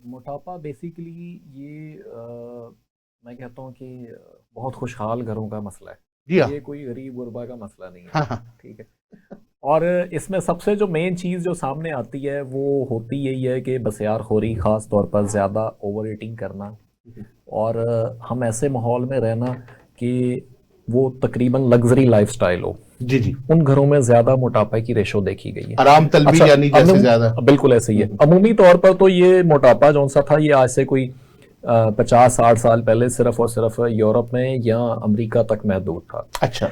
मोटापा बेसिकली ये मैं कहता हूँ कि बहुत खुशहाल घरों का मसला जी है, हाँ। ये कोई गरीब गुरबा का मसला नहीं है। हाँ हाँ। ठीक है। और इसमें सबसे जो मेन चीज़ जो सामने आती है वो होती यही है कि बसियारखोरी, ख़ास तौर पर ज़्यादा ओवर ईटिंग करना, और हम ऐसे माहौल में रहना कि वो तकरीबन लग्जरी लाइफस्टाइल हो, जी जी। उन घरों में ज़्यादा मोटापा की रेशो देखी गई है। आराम तलबी अच्छा, यानी जैसे ज्यादा। बिल्कुल ऐसे ही है। अमूमी तौर पर तो ये मोटापा जौन सा था, ये आज से कोई 50-60 साल पहले सिर्फ और सिर्फ यूरोप में या अमेरिका तक महदूद था। अच्छा।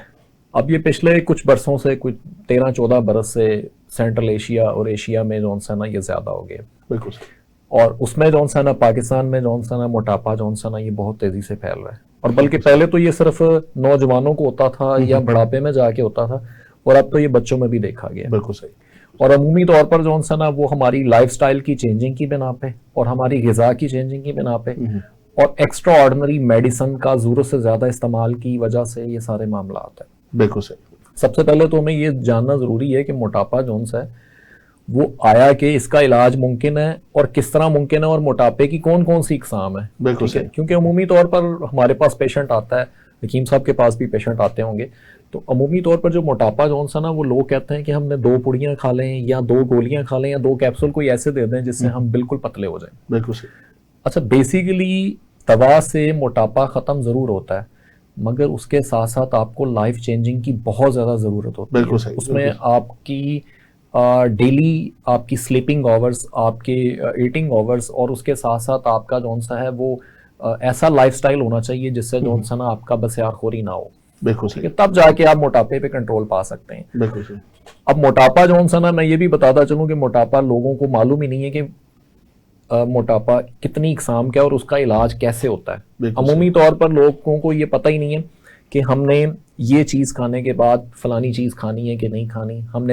अब ये पिछले कुछ बरसों से, कुछ 13-14 बरस से सेंट्रल एशिया और एशिया में जौन सा ना ये ज़्यादा हो गया। बिल्कुल। और उसमें जौन सा ना पाकिस्तान में जौन सा ना मोटापा जौन सा ना ये बहुत तेज़ी से फैल रहा है। और बल्कि बिल्कुल। पहले तो ये सिर्फ नौजवानों को होता था या बुढ़ापे में जाके होता था, और अब तो ये बच्चों में भी देखा गया। बिल्कुल सही। और अमूमी तौर पर जो सा ना वो हमारी लाइफस्टाइल की चेंजिंग की बिना पे और हमारी ग़िज़ा की चेंजिंग की बिना पे और एक्स्ट्रा ऑर्डनरी मेडिसिन का ज़रूरत से ज़्यादा इस्तेमाल की वजह से ये सारे मामला आता है। बिल्कुल सही। सबसे पहले तो हमें ये जानना ज़रूरी है कि मोटापा जौन सा है वो आया कि इसका इलाज मुमकिन है और किस तरह मुमकिन है, और मोटापे की कौन कौन सी इकसाम है। बिल्कुल ठीक है, सही। क्योंकि अमूमी तौर पर हमारे पास पेशेंट आता है, हकीम साहब के पास भी पेशेंट आते होंगे, तो अमूमी तौर पर जो मोटापा जौन सा ना वो लोग कहते हैं कि हमने 2 पुड़ियाँ खा लें या 2 गोलियाँ खा लें या 2 कैप्सूल कोई ऐसे दे दें जिससे हम बिल्कुल पतले हो जाएं। बिल्कुल सही। अच्छा, बेसिकली दवा से मोटापा ख़त्म ज़रूर होता है, मगर उसके साथ साथ आपको लाइफ चेंजिंग की बहुत ज़्यादा ज़रूरत होती है। बिल्कुल सही। उसमें बिल्कुल सही। आपकी डेली आपकी स्लीपिंग आवर्स, आपके ईटिंग आवर्स, और उसके साथ साथ आपका जौन सा है वो ऐसा लाइफस्टाइल होना चाहिए जिससे जौन सा ना आपका बसियारखोरी ना हो। बिल्कुल ठीक सही। है, तब जाके आप मोटापे पे कंट्रोल पा सकते हैं। बिल्कुल सही। अब मोटापा जौन सा ना, मैं ये भी बताता चलूँ कि मोटापा लोगों को मालूम ही नहीं है कि मोटापा कितनी इकसाम का है और उसका इलाज कैसे होता है। बिल्कुल सही। अमूमी तौर पर लोगों को ये पता ही नहीं है कि हमने ये चीज़ खाने के बाद फलानी चीज़ खानी है कि नहीं खानी, हमने